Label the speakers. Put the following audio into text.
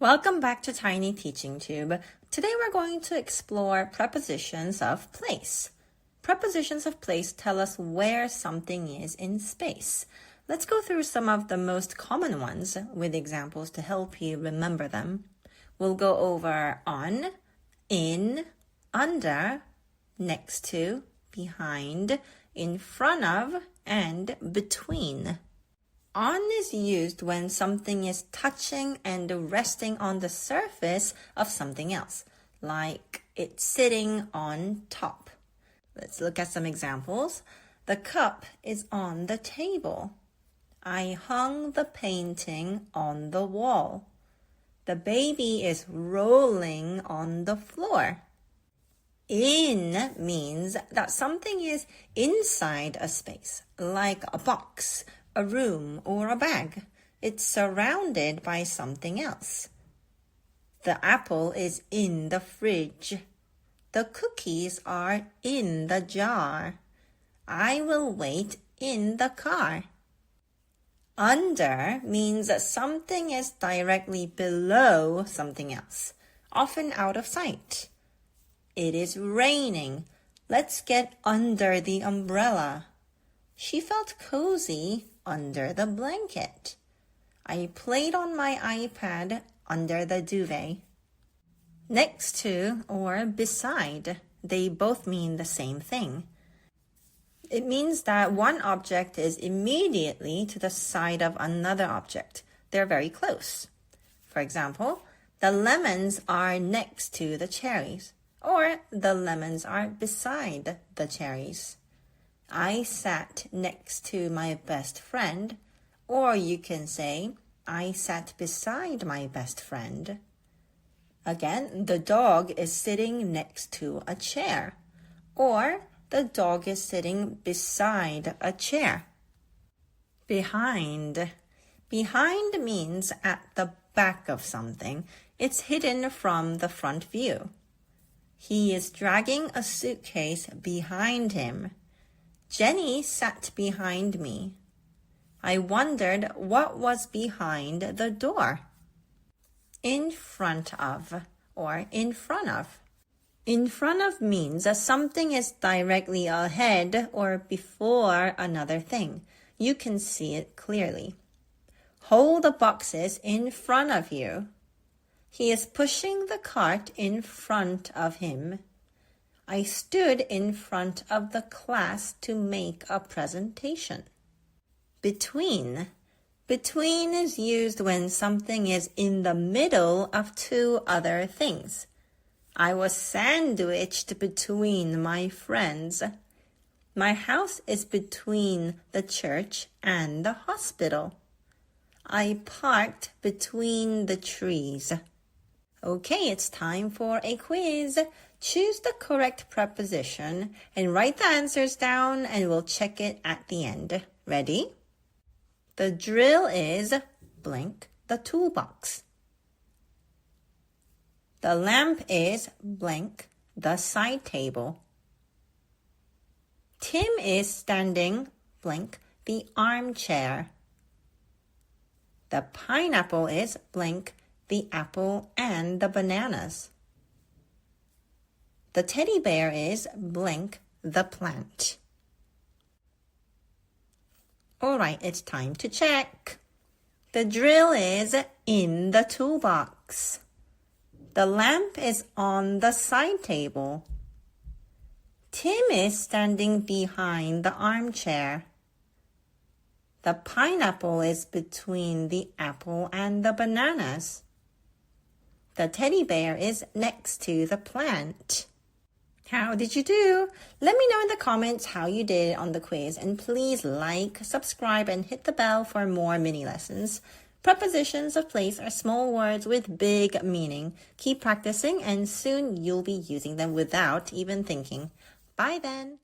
Speaker 1: Welcome back to Tiny Teaching Tube. Today we're going to explore prepositions of place. Prepositions of place tell us where something is in space. Let's go through some of the most common ones with examples to help you remember them. We'll go over on, in, under, next to, behind, in front of, and between. On is used when something is touching and resting on the surface of something else, like it's sitting on top. Let's look at some examples. The cup is on the table. I hung the painting on the wall. The baby is rolling on the floor. In means that something is inside a space, like a box, a room, or a bag. It's surrounded by something else. The apple is in the fridge. The cookies are in the jar. I will wait in the car. Under means that something is directly below something else, often out of sight. It is raining. Let's get under the umbrella. She felt cozy under the blanket. I played on my iPad under the duvet. Next to or beside, they both mean the same thing. It means that one object is immediately to the side of another object. They're very close. For example, the lemons are next to the cherries, or the lemons are beside the cherries. I sat next to my best friend, or you can say, I sat beside my best friend. Again, the dog is sitting next to a chair, or the dog is sitting beside a chair. Behind. Behind means at the back of something. It's hidden from the front view. He is dragging a suitcase behind him. Jenny sat behind me. I wondered what was behind the door. In front of or in front of. In front of means that something is directly ahead or before another thing. You can see it clearly. Hold the boxes in front of you. He is pushing the cart in front of him. I stood in front of the class to make a presentation. Between. Between is used when something is in the middle of two other things. I was sandwiched between my friends. My house is between the church and the hospital. I parked between the trees. Okay, it's time for a quiz. Choose the correct preposition and write the answers down and we'll check it at the end. Ready? The drill is blank the toolbox. The lamp is blank the side table. Tim is standing blank the armchair. The pineapple is blank the apple and the bananas. The teddy bear is blank the plant. All right, it's time to check. The drill is in the toolbox. The lamp is on the side table. Tim is standing behind the armchair. The pineapple is between the apple and the bananas. The teddy bear is next to the plant. How did you do? Let me know in the comments how you did on the quiz, and please like, subscribe, and hit the bell for more mini lessons. Prepositions of place are small words with big meaning. Keep practicing and soon you'll be using them without even thinking. Bye then.